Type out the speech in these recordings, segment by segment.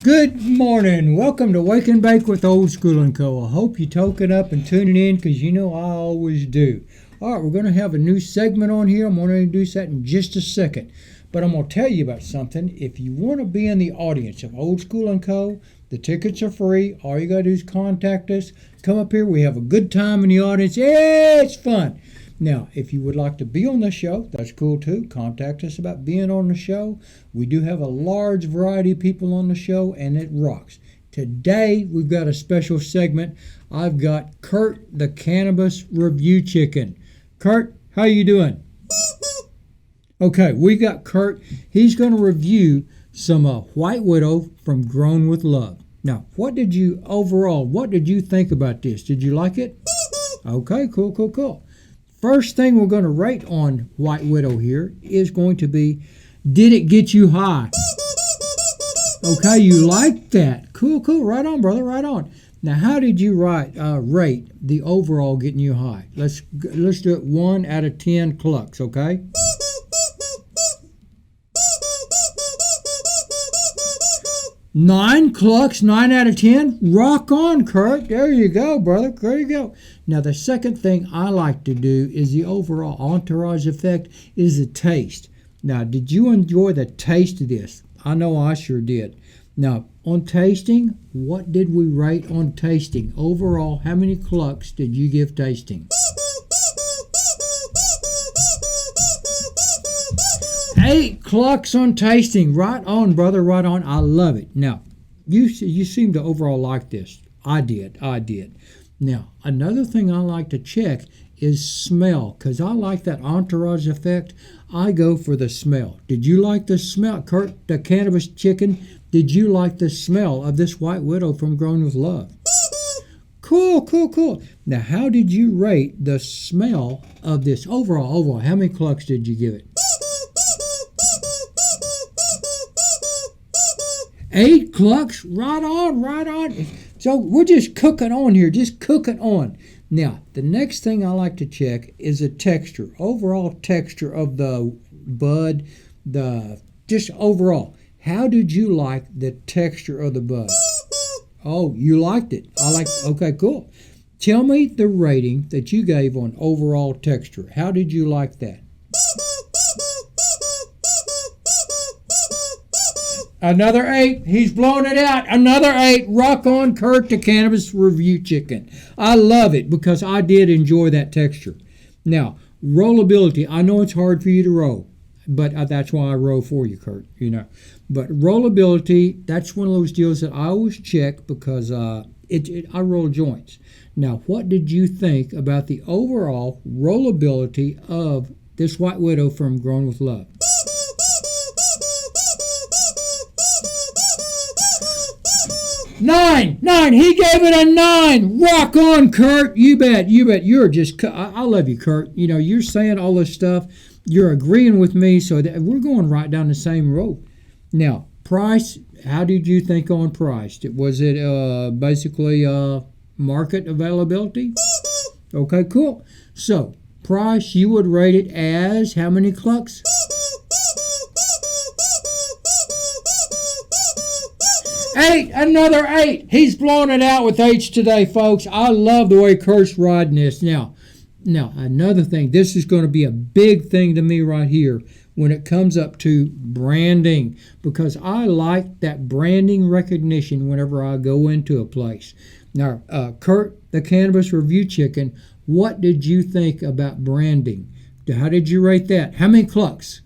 Good morning. Welcome to Wake and Bake with OldSchoolAndCo. I hope you're toking up and tuning in because you know I always do. All right, we're going to have a new segment on here. I'm going to introduce that in just a second. But I'm going to tell you about something. If you want to be in the audience of OldSchoolAndCo, the tickets are free. All you got to do is contact us. Come up here. We have a good time in the audience. Yeah, it's fun. Now, if you would like to be on the show, that's cool too. Contact us about being on the show. We do have a large variety of people on the show, and it rocks. Today, we've got a special segment. I've got Kurt, the Cannabis Review Chicken. Kurt, how you doing? Okay, we got Kurt. He's going to review some White Widow from Grown with Love. Now, what did you think about this? Did you like it? Okay, cool. First thing we're going to rate on White Widow here is going to be, did it get you high? Okay, you like that. Cool. Right on, brother, right on. Now, how did you rate the overall getting you high? Let's do it 1 out of 10 clucks, okay? 9 clucks, 9 out of 10. Rock on, Kurt. There you go, brother. There you go. Now, the second thing I like to do is the overall entourage effect is the taste. Now, did you enjoy the taste of this? I know I sure did. Now, on tasting, what did we rate on tasting? Overall, how many clucks did you give tasting? 8 clucks on tasting. Right on, brother, right on. I love it. Now, you seem to overall like this. I did. Now, another thing I like to check is smell, because I like that entourage effect. I go for the smell. Did you like the smell? Kurt, the Cannabis Chicken, did you like the smell of this White Widow from Grown with Love? Cool. Now, how did you rate the smell of this overall? How many clucks did you give it? 8 clucks, right on. So we're just cooking on here, Now, the next thing I like to check is the texture, overall texture of the bud, just overall. How did you like the texture of the bud? Oh, you liked it. Okay, cool. Tell me the rating that you gave on overall texture. How did you like that? Another 8. He's blown it out. Another 8. Rock on, Kurt, the Cannabis Review Chicken. I love it because I did enjoy that texture. Now, rollability. I know it's hard for you to roll, but that's why I roll for you, Kurt. But rollability, that's one of those deals that I always check because I roll joints. Now, what did you think about the overall rollability of this White Widow from Grown with Love? 9. He gave it a 9. Rock on, Kurt. You bet. You're just, I love you, Kurt. You're saying all this stuff. You're agreeing with me, so that we're going right down the same road. Now, price, how did you think on price? Was it basically market availability? Okay, cool. So, price, you would rate it as how many clucks? 8. Another 8. He's blowing it out with 8s today, folks. I love the way Kurt's riding this. Now, another thing. This is going to be a big thing to me right here when it comes up to branding, because I like that branding recognition whenever I go into a place. Now, Kurt, the Cannabis Review Chicken, what did you think about branding? How did you rate that? How many clucks?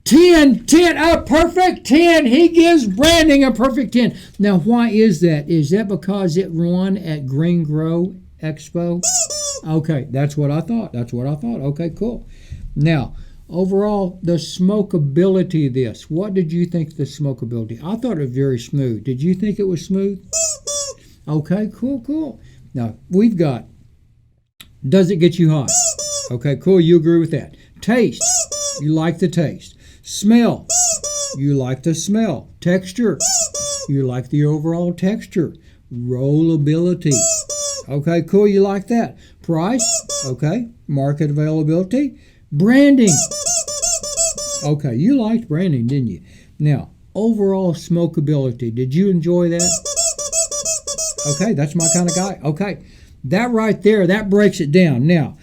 10, a perfect 10. He gives branding a perfect 10. Now, why is that? Is that because it won at GreenGrow Expo? Okay, that's what I thought. Okay, cool. Now, overall, the smokability of this. What did you think of the smokability? I thought it was very smooth. Did you think it was smooth? Okay, cool. Now, we've got, does it get you high? Okay, cool. You agree with that. Taste. You like the taste. Smell. You like the smell. Texture. You like the overall texture. Rollability. Okay, cool. You like that. Price. Okay. Market availability. Branding. Okay, you liked branding, didn't you? Now, overall smokability. Did you enjoy that? Okay, that's my kind of guy. Okay, that right there, that breaks it down. Now,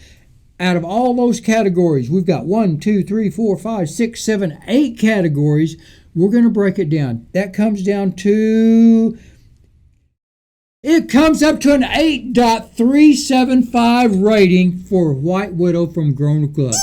out of all those categories, we've got 1, 2, 3, 4, 5, 6, 7, 8 categories. We're going to break it down. That comes down to... It comes up to an 8.375 rating for White Widow from Grown Club.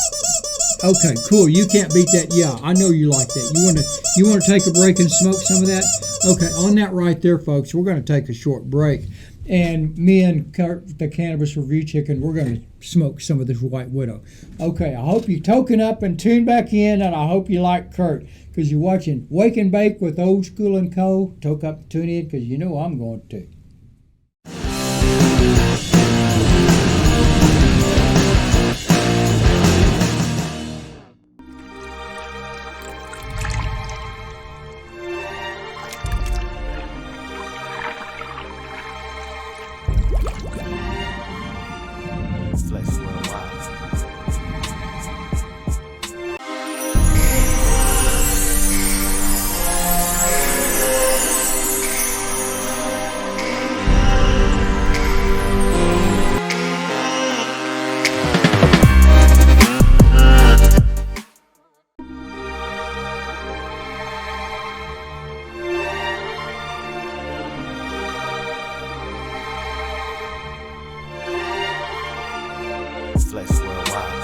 Okay, cool. You can't beat that. Yeah, I know you like that. You want to take a break and smoke some of that? Okay, on that right there, folks, we're going to take a short break. And me and Kurt, the Cannabis Review Chicken, we're going to smoke some of this White Widow. Okay, I hope you token up and tune back in, and I hope you like Kurt, because you're watching Wake and Bake with Old School and Co. Toke up, tune in, because you know I'm going to. Flex worldwide.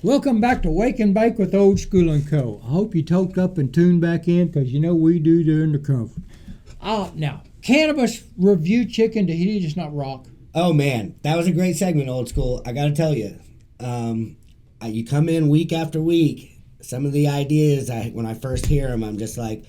Welcome back to Wake and Bake with Old School and Co. I hope you toked up and tuned back in, because you know we do during the conference. Now, Cannabis Review Chicken, did he just not rock? Oh man, that was a great segment, Old School. I gotta tell you, you come in week after week. Some of the ideas, when I first hear them, I'm just like,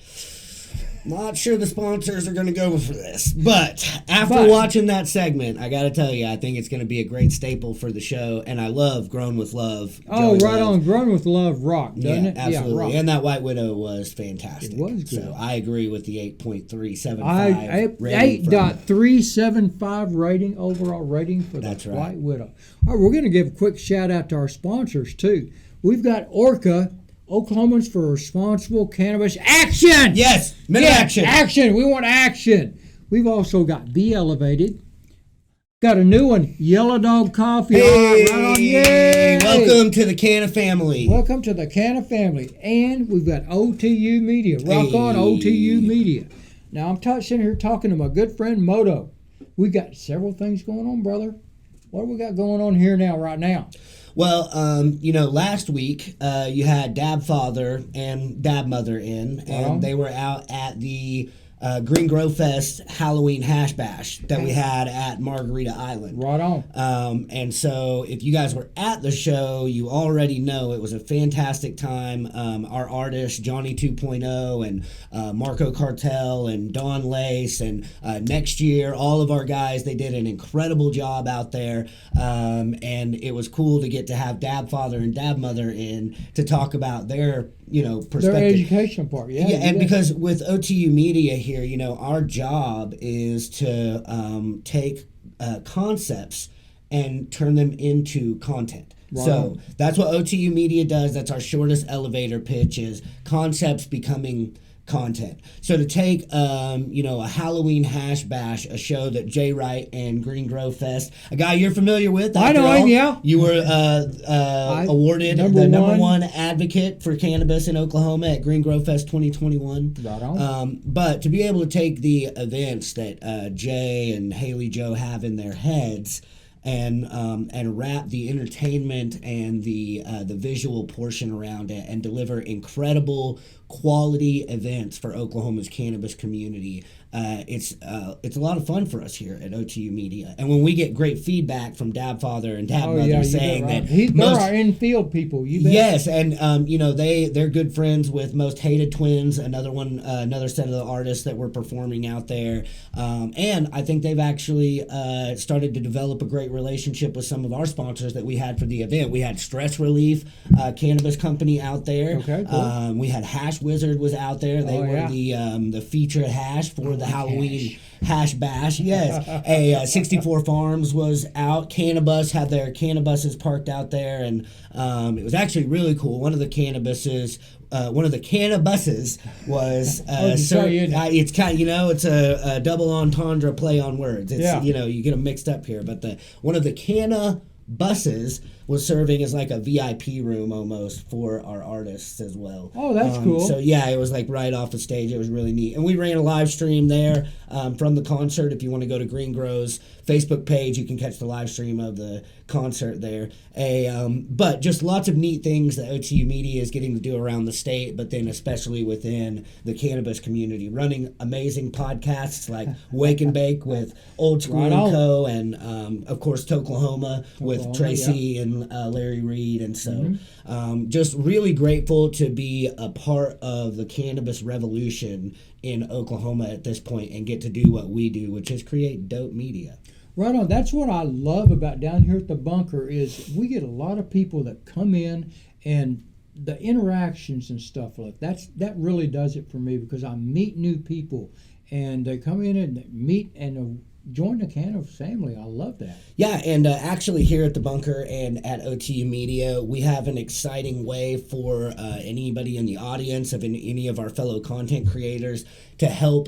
not sure the sponsors are going to go for this. But after watching that segment, I got to tell you, I think it's going to be a great staple for the show. And I love Grown with Love. Oh, right on. Grown with Love rock, doesn't it? Absolutely. Yeah, and that White Widow was fantastic. It was good. So I agree with the 8.375 rating. 8.375 rating, overall rating for the White Widow. All right, we're going to give a quick shout out to our sponsors, too. We've got ORCA, Oklahomans for Responsible Cannabis Action! Yes, action. Action. We want action. We've also got Be Elevated. Got a new one, Yellow Dog Coffee. Hey, right on. Yay! Welcome to the Canna family. Welcome to the Canna family. And we've got OTU Media. Rock on, OTU Media. Now, I'm sitting here talking to my good friend Moto. We got several things going on, brother. What do we got going on here right now? Well, last week you had Dab Father and Dab Mother in, and they were out at the GreenGrow Fest Halloween Hash Bash that we had at Margarita Island. Right on. And so if you guys were at the show, you already know it was a fantastic time. Our artists, Johnny 2.0 and Marco Cartel and Don Lace, and next year, all of our guys, they did an incredible job out there. And it was cool to get to have Dab Father and Dab Mother in to talk about their perspective. Their educational part, yeah. And because with OTU Media here, our job is to take concepts and turn them into content. Right. So that's what OTU Media does. That's our shortest elevator pitch, is concepts becoming content. So to take, a Halloween hash bash, a show that Jay Wright and GreenGrow Fest, a guy you're familiar with. I know him, yeah. You were awarded the number one advocate for cannabis in Oklahoma at GreenGrow Fest 2021. Right on. But to be able to take the events that Jay and Haley Joe have in their heads and wrap the entertainment and the visual portion around it and deliver incredible quality events for Oklahoma's cannabis community. It's a lot of fun for us here at OTU Media. And when we get great feedback from Dab Father and Dab Mother saying that they're our in-field people, you bet. Yes, and they're good friends with Most Hated Twins, another set of the artists that were performing out there. And I think they've actually started to develop a great relationship with some of our sponsors that we had for the event. We had Stress Relief Cannabis Company out there. Okay, cool. We had Hash Wizard was out there. They were the featured hash for the Halloween hash bash. Yes. 64 Farms was out. Cannabis had their cannabuses parked out there, and it was actually really cool. One of the cannabuses was it's kind of, it's a double entendre play on words. It's you get them mixed up here, but one of the cannabuses was serving as like a VIP room almost for our artists as well. Oh, that's cool. So yeah, it was like right off the stage. It was really neat. And we ran a live stream there from the concert. If you want to go to GreenGrow's Facebook page, you can catch the live stream of the concert there. But just lots of neat things that OTU Media is getting to do around the state, but then especially within the cannabis community. Running amazing podcasts like Wake and Bake with OldSchoolAndCo and of course Toklahoma with Tracy and Larry Reed. And so just really grateful to be a part of the cannabis revolution in Oklahoma at this point and get to do what we do, which is create dope media. Right on. That's what I love about down here at the bunker is we get a lot of people that come in and the interactions and stuff like that really does it for me because I meet new people and they come in and meet and join the cannabis family. I love that. Yeah, and actually here at the bunker and at OTU Media, we have an exciting way for anybody in the audience of any of our fellow content creators to help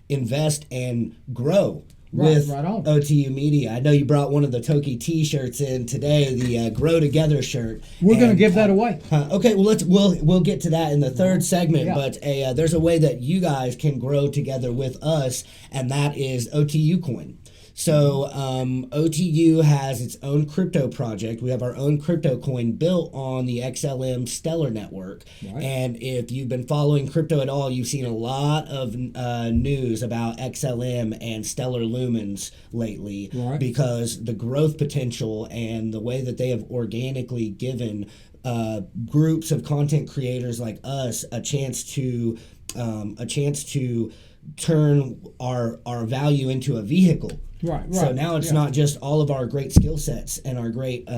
invest and grow with OTU Media. I know you brought one of the TOKE t-shirts in today, the Grow Together shirt. We're going to give that away. Okay, well we'll get to that in the third segment, but there's a way that you guys can grow together with us, and that is Otu Coin. So OTU has its own crypto project. We have our own crypto coin built on the XLM Stellar network. Right. And if you've been following crypto at all, you've seen a lot of news about XLM and Stellar Lumens lately because the growth potential and the way that they have organically given groups of content creators like us a chance to turn our value into a vehicle. Right. So now it's not just all of our great skill sets and our great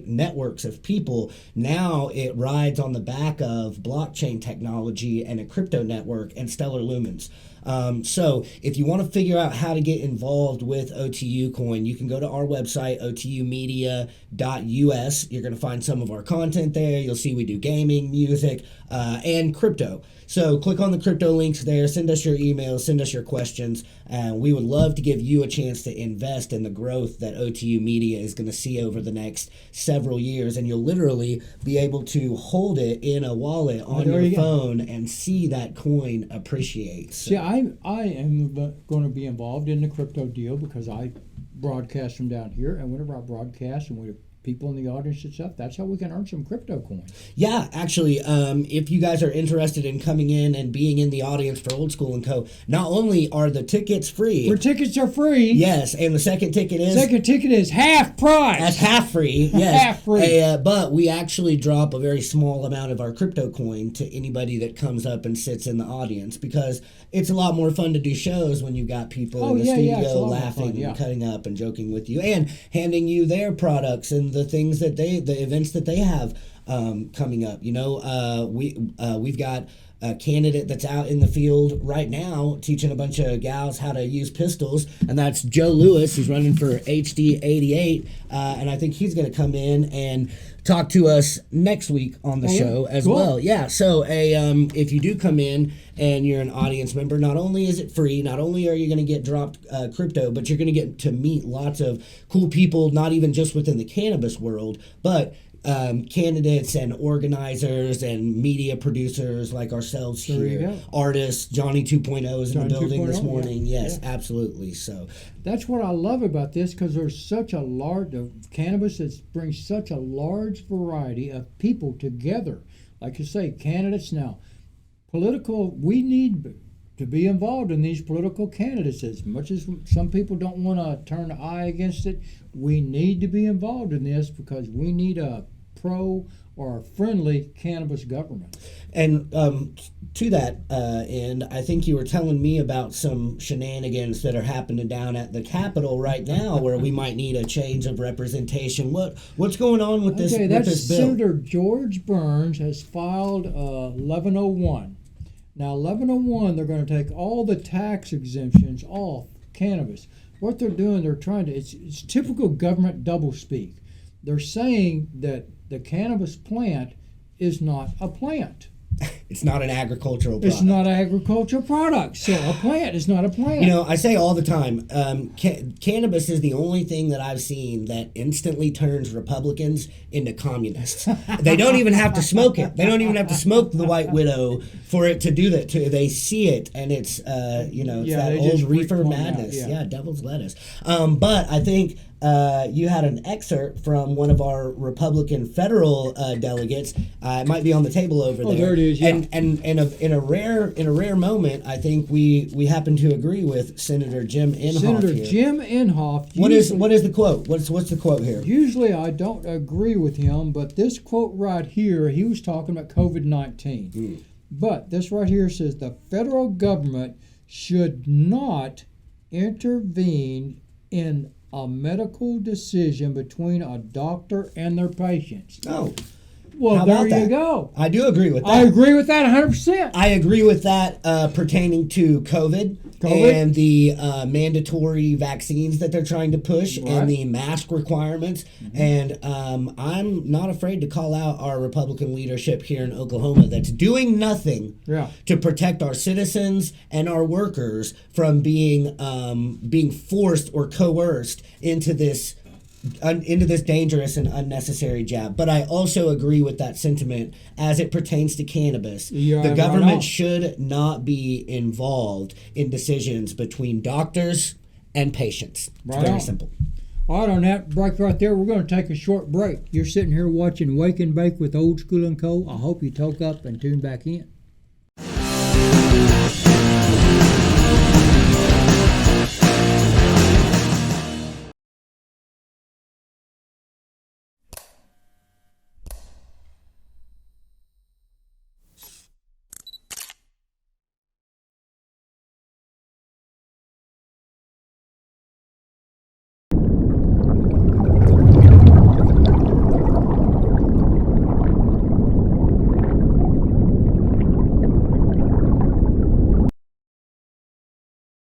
networks of people. Now it rides on the back of blockchain technology and a crypto network and Stellar Lumens. So if you want to figure out how to get involved with OTU Coin, you can go to our website, otumedia.us. You're going to find some of our content there. You'll see we do gaming, music, and crypto. So click on the crypto links there, send us your emails, send us your questions, and we would love to give you a chance to invest in the growth that OTU Media is going to see over the next several years, and you'll literally be able to hold it in a wallet on your phone and see that coin appreciate. So. See, I am going to be involved in the crypto deal because I broadcast from down here, and whenever I broadcast and we have people in the audience and stuff, that's how we can earn some crypto coins. Yeah, actually, if you guys are interested in coming in and being in the audience for Old School and Co., not only are the tickets free. Your tickets are free. Yes, and the second ticket is half price. That's half free, yes. Half free. But we actually drop a very small amount of our crypto coin to anybody that comes up and sits in the audience because it's a lot more fun to do shows when you've got people in the studio laughing and cutting up and joking with you and handing you their products and the things that the events that they have coming up. We've got a candidate that's out in the field right now teaching a bunch of gals how to use pistols, and that's Joe Lewis. He's running for HD 88, and I think he's going to come in and talk to us next week on the show as well. Yeah, so if you do come in and you're an audience member, not only is it free, not only are you going to get dropped crypto, but you're going to get to meet lots of cool people, not even just within the cannabis world, but candidates and organizers and media producers like ourselves here, artists. Johnny 2.0 is in the building this morning. Yes, absolutely. So that's what I love about this, because there's such a large cannabis that brings such a large variety of people together. Like you say, candidates now, political. We need to be involved in these political candidates. As much as some people don't want to turn an eye against it, we need to be involved in this, because we need a pro or a friendly cannabis government. And to that end, I think you were telling me about some shenanigans that are happening down at the Capitol right now, where we might need a change of representation. What's going on with this? That's with this bill? Senator George Burns has filed 1101. Now, 1101, they're going to take all the tax exemptions off cannabis. What they're doing, they're trying to, it's typical government doublespeak. They're saying that the cannabis plant is not a plant. It's not an agricultural product. It's not an agricultural product. So a plant is not a plant. I say all the time, cannabis is the only thing that I've seen that instantly turns Republicans into communists. They don't even have to smoke it. They don't even have to smoke the White Widow for it to do that. They see it, and it's that old reefer madness. Yeah, devil's lettuce. But I think you had an excerpt from one of our Republican federal delegates. It might be on the table over there. There it is. Yeah. And in a rare moment, I think we happen to agree with Senator Jim Inhofe. Senator here. Jim Inhofe. What is the quote? What's the quote here? Usually I don't agree with him, but this quote right here, he was talking about COVID-19. But this right here says the federal government should not intervene in a medical decision between a doctor and their patients. Oh. Well, there you go. I do agree with that. I agree with that 100%. I agree with that pertaining to COVID and the mandatory vaccines that they're trying to push and the mask requirements. And I'm not afraid to call out our Republican leadership here in Oklahoma that's doing nothing to protect our citizens and our workers from being forced or coerced into this dangerous and unnecessary jab. But I also agree with that sentiment as it pertains to cannabis. The government should not be involved in decisions between doctors and patients. It's very simple. All right, on that break right there, we're going to take a short break. You're sitting here watching Wake and Bake with Old School and Co. I hope you toke up and tune back in.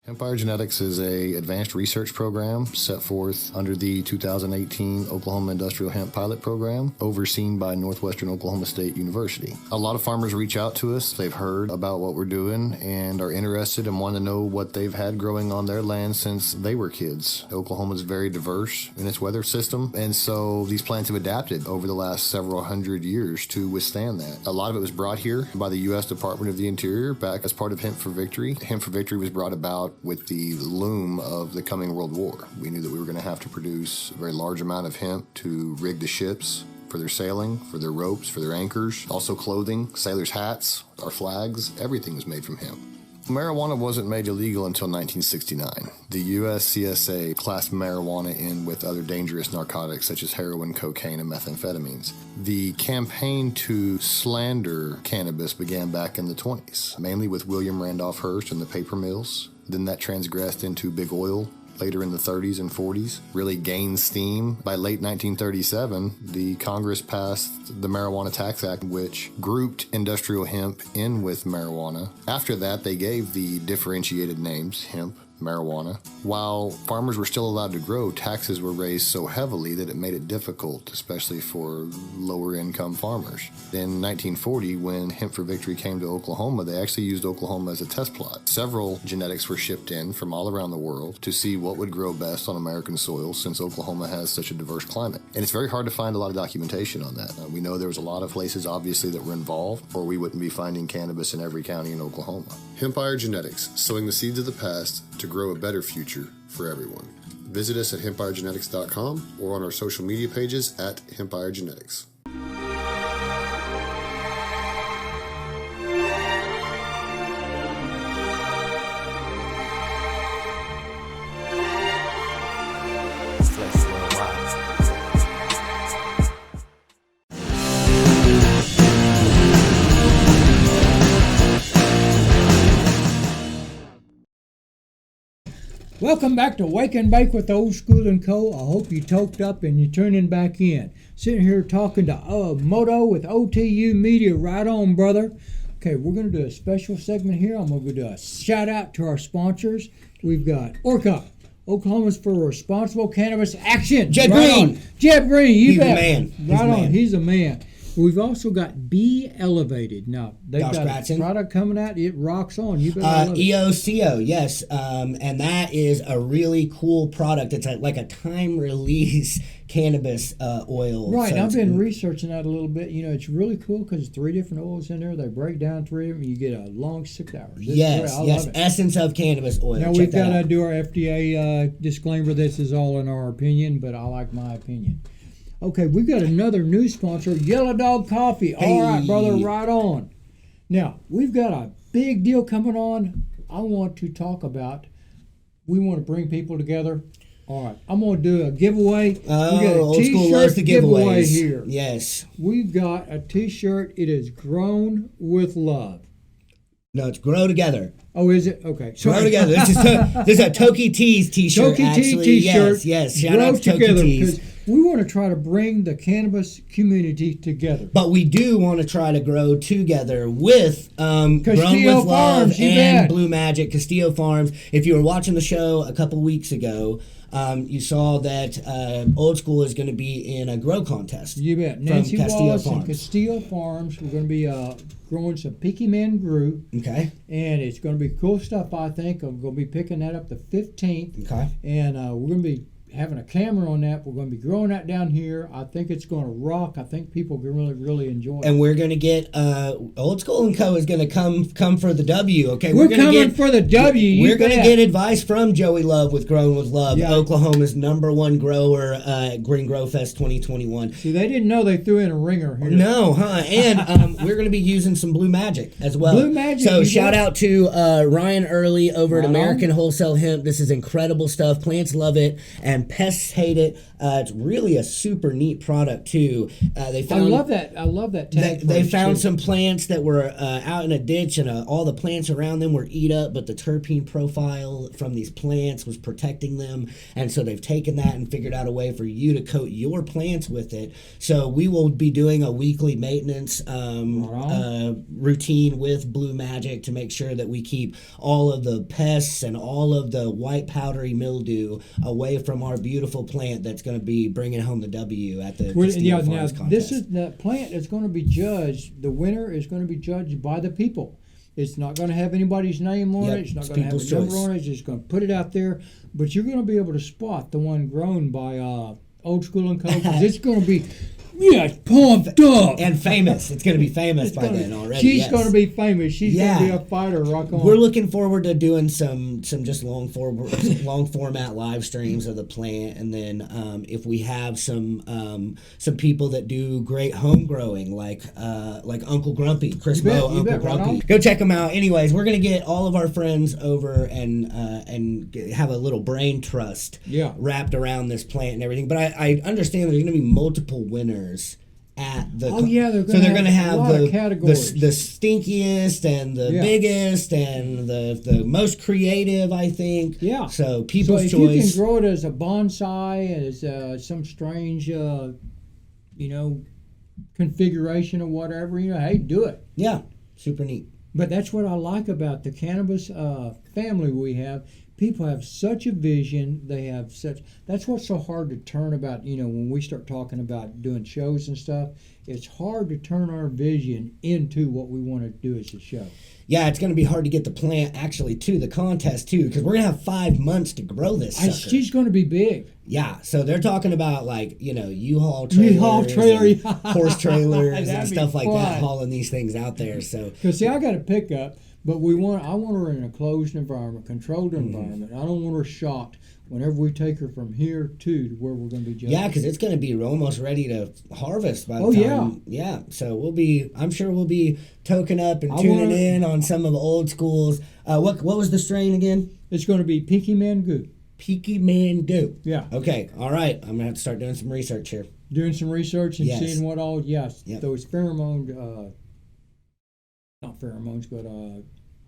Empire Genetics is an advanced research program set forth under the 2018 Oklahoma Industrial Hemp Pilot Program, overseen by Northwestern Oklahoma State University. A lot of farmers reach out to us. They've heard about what we're doing and are interested and want to know what they've had growing on their land since they were kids. Oklahoma is very diverse in its weather system, and so these plants have adapted over the last several hundred years to withstand that. A lot of it was brought here by the U.S. Department of the Interior back as part of Hemp for Victory. Hemp for Victory was brought about with the loom of the coming World War. We knew that we were going to have to produce a very large amount of hemp to rig the ships for their sailing, for their ropes, for their anchors, also clothing, sailors' hats, our flags, everything was made from hemp. Marijuana wasn't made illegal until 1969. The USCSA classed marijuana in with other dangerous narcotics such as heroin, cocaine, and methamphetamines. The campaign to slander cannabis began back in the 20s, mainly with William Randolph Hearst and the paper mills. Then that transgressed into big oil, later in the 30s and 40s, really gained steam. By late 1937, the Congress passed the Marijuana Tax Act, which grouped industrial hemp in with marijuana. After that, they gave the differentiated names hemp, marijuana. While farmers were still allowed to grow, taxes were raised so heavily that it made it difficult, especially for lower income farmers. In 1940, when Hemp for Victory came to Oklahoma, they actually used Oklahoma as a test plot. Several genetics were shipped in from all around the world to see what would grow best on American soil, since Oklahoma has such a diverse climate. And it's very hard to find a lot of documentation on that. We know there was a lot of places, obviously, that were involved, or we wouldn't be finding cannabis in every county in Oklahoma. Hempire Genetics, sowing the seeds of the past to grow a better future for everyone. Visit us at hempiregenetics.com or on our social media pages at Hempire Genetics. Welcome back to Wake and Bake with Old School and Co. I hope you toked up and you're tuning back in. Sitting here talking to Moto with OTU Media. Right on, brother. Okay, we're going to do a special segment here. I'm going to do a shout out to our sponsors. We've got ORCA, Oklahomans for Responsible Cannabis Action. Jed right Green. On. Jed Green, you He's bet. a man. Right on, man. he's a man. We've also got Be Elevated. Now, they've Josh got Gratson. a product coming out. It rocks on. You better love it. EOCO, yes. And that is a really cool product. It's like a time-release cannabis oil. Right, So I've it's- been researching that a little bit. You know, it's really cool because 3 different oils in there. They break down 3 of them. You get a long 6 hours. It's Yes, great. I yes. love it. Essence of cannabis oil. Now, Check we've that got to out. do our FDA disclaimer. This is all in our opinion, but I like my opinion. Okay, we've got another new sponsor, Yellow Dog Coffee. Hey. All right, brother, right on. Now, we've got a big deal coming on. I want to talk about, we want to bring people together. All right, I'm going to do a giveaway. Oh, we got a Old School t-shirt loves the giveaway giveaways. here. Yes. We've got a t-shirt. It is Grown with Love. No, it's Grow Together. Oh, is it? Okay. Grow Together. This is a Toki Tees t-shirt, Toki Tea actually. t-shirt. Yes, shout Grow out to Toki together, Tees. because we want to try to bring the cannabis community together. But we do want to try to grow together with Grown Castillo with Love Farms, you and bet. Blue Magic, Castillo Farms. If you were watching the show a couple weeks ago, you saw that Old School is going to be in a grow contest. You bet. From Nancy Castillo Wallace and Farms. Castillo Farms. We're going to be growing some Peaky Man Brew, Okay. and it's going to be cool stuff, I think. I'm going to be picking that up the 15th, Okay. and we're going to be having a camera on that. We're going to be growing that down here. I think it's going to rock. I think people can really, really enjoy it. And we're going to get Old School and Co. is going to come for the W. Okay, We're gonna coming get, for the W. You We're going to bet. get advice from Joey Love with Grown with Love, Yeah. Oklahoma's #1 grower at GreenGrow Fest 2021. See, they didn't know they threw in a ringer here. No, huh? And we're going to be using some Blue Magic as well. Blue Magic, So you shout bet. out to Ryan Early over at Right on. American Wholesale Hemp. This is incredible stuff. Plants love it, and pests hate it. It's really a super neat product too. They I found love that. I love that tag. they phrase, found too. some plants that were out in a ditch, and all the plants around them were eat up, but the terpene profile from these plants was protecting them. And so they've taken that and figured out a way for you to coat your plants with it. So we will be doing a weekly maintenance routine with Blue Magic to make sure that we keep all of the pests and all of the white powdery mildew away from our beautiful plant that's going to be bringing home the W at the Castillo Now, Farms contest. this is the plant is going to be judged. The winner is going to be judged by the people. It's not going to have anybody's name on Yep, it. It's not it's going to have a people's number choice. on it. It's just going to put it out there. But you're going to be able to spot the one grown by Old School and Co. 'cause it's going to be pumped up. And famous. It's going to be famous It's by gonna- then already. She's yes. going to be famous. She's Yeah. going to be a fighter. Rock on. We're looking forward to doing some just long format live streams of the plant, and then if we have some people that do great home growing, like Uncle Grumpy, Chris You bet, Moe, you Uncle bet, right Grumpy, on. go check them out. Anyways, we're gonna get all of our friends over and have a little brain trust Yeah. wrapped around this plant and everything. But I understand there's gonna be multiple winners at the. Oh yeah, they're so they're going to have a lot the of categories. the stinkiest and the biggest and the most creative, I think. Yeah. So people's if choice. you can grow it as a bonsai, as some strange, configuration or whatever, hey, do it. Yeah, super neat. But that's what I like about the cannabis family we have. People have such a vision. They have such. That's what's so hard to turn about. When we start talking about doing shows and stuff, it's hard to turn our vision into what we want to do as a show. Yeah, it's going to be hard to get the plant actually to the contest too, because we're going to have 5 months to grow this sucker. She's going to be big. Yeah, so they're talking about U-Haul trailer, and horse trailers and stuff like fun. that, hauling these things out there. So because see, I got a pickup, but I want her in a closed environment, controlled environment. I don't want her shocked whenever we take her from here to where we're going to be judging. Yeah, because it's going to be almost ready to harvest by the time. Yeah. So I'm sure we'll be toking up and tuning in on some of the old schools. What was the strain again? It's going to be Peaky Mango. Peaky Mango. Yeah. Okay. All right. I'm going to have to start doing some research here. Doing some research and Yes. seeing what all, Yep. those pheromone, not pheromones, but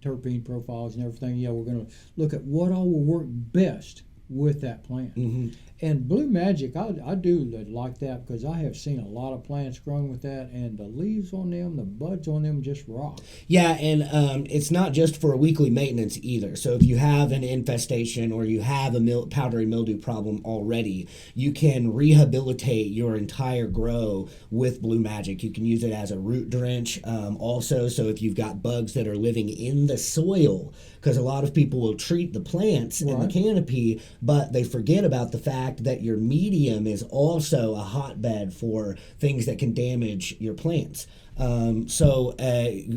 terpene profiles and everything. Yeah, we're going to look at what all will work best with that plant. Mm-hmm. And Blue Magic, I do like that because I have seen a lot of plants growing with that, and the leaves on them, the buds on them just rock. Yeah, and it's not just for weekly maintenance either. So if you have an infestation or you have a powdery mildew problem already, you can rehabilitate your entire grow with Blue Magic. You can use it as a root drench also. So if you've got bugs that are living in the soil, because a lot of people will treat the plants and the canopy, but they forget about the fact that your medium is also a hotbed for things that can damage your plants. So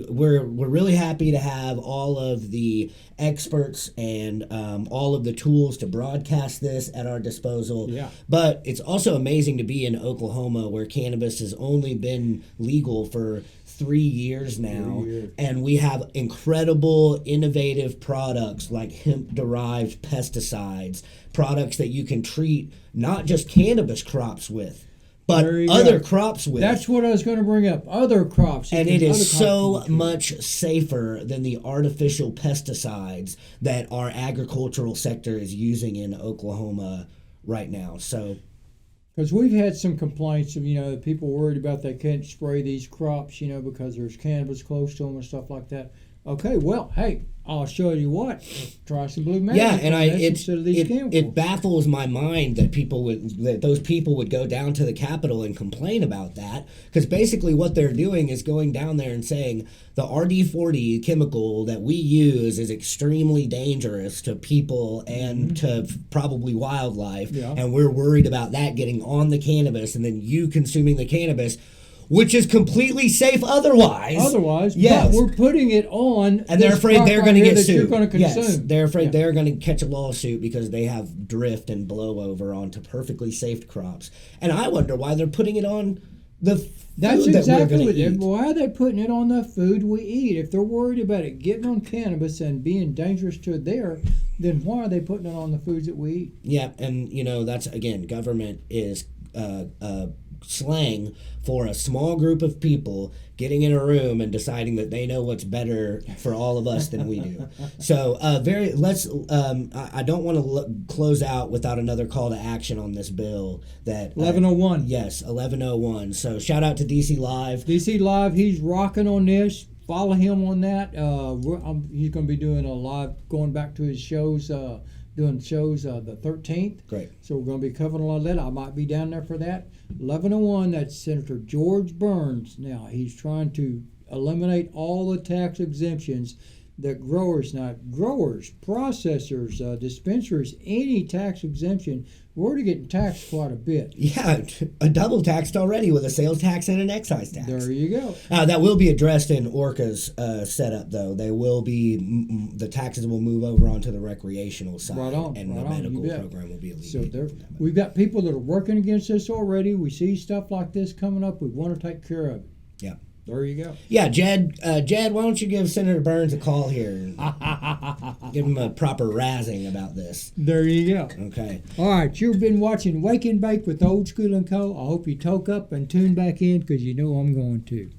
we're really happy to have all of the experts and all of the tools to broadcast this at our disposal. Yeah. But it's also amazing to be in Oklahoma, where cannabis has only been legal for 3 years now, and we have incredible innovative products like hemp-derived pesticides, products that you can treat not just cannabis crops with, but other crops with. That's what I was going to bring up, other crops. And it is so much safer than the artificial pesticides that our agricultural sector is using in Oklahoma right now. So, because we've had some complaints of, people worried about they can't spray these crops, because there's cannabis close to them and stuff like that. Okay, well, hey, I'll show you what. Try some Blue Magic. Yeah, and it baffles my mind that those people would go down to the Capitol and complain about that, because basically what they're doing is going down there and saying the RD40 chemical that we use is extremely dangerous to people and to probably wildlife, and we're worried about that getting on the cannabis and then you consuming the cannabis, which is completely safe otherwise. Yes. But we're putting it on, and they're afraid they're going to get sued. You're going to consume. Yes, they're afraid they're going to catch a lawsuit because they have drift and blowover onto perfectly safe crops. And I wonder why they're putting it on the food That's exactly what eat. Why are they putting it on the food we eat? If they're worried about it getting on cannabis and being dangerous to there, then why are they putting it on the foods that we eat? Yeah, and that's, again, government is slang for a small group of people getting in a room and deciding that they know what's better for all of us than we do. So I don't want to close out without another call to action on this bill. That 1101. Yes, 1101. So shout out to DC Live. DC Live, he's rocking on this. Follow him on that. He's going to be doing a live, going back to his shows, doing shows the 13th. Great. So we're going to be covering a lot of that. I might be down there for that. 1101, that's Senator George Burns. Now, he's trying to eliminate all the tax exemptions that growers, processors, dispensaries, any tax exemption, we're already getting taxed quite a bit. Yeah, a double taxed already with a sales tax and an excise tax. There you go. That will be addressed in ORCA's setup, though. The taxes will move over onto the recreational side, and the medical program will be alleviated. So we've got people that are working against this already. We see stuff like this coming up. We want to take care of it. Yeah. There you go. Yeah, Jed, why don't you give Senator Burns a call here and give him a proper razzing about this? There you go. Okay. All right, you've been watching Wake and Bake with Old School and Co. I hope you toke up and tune back in because you know I'm going to.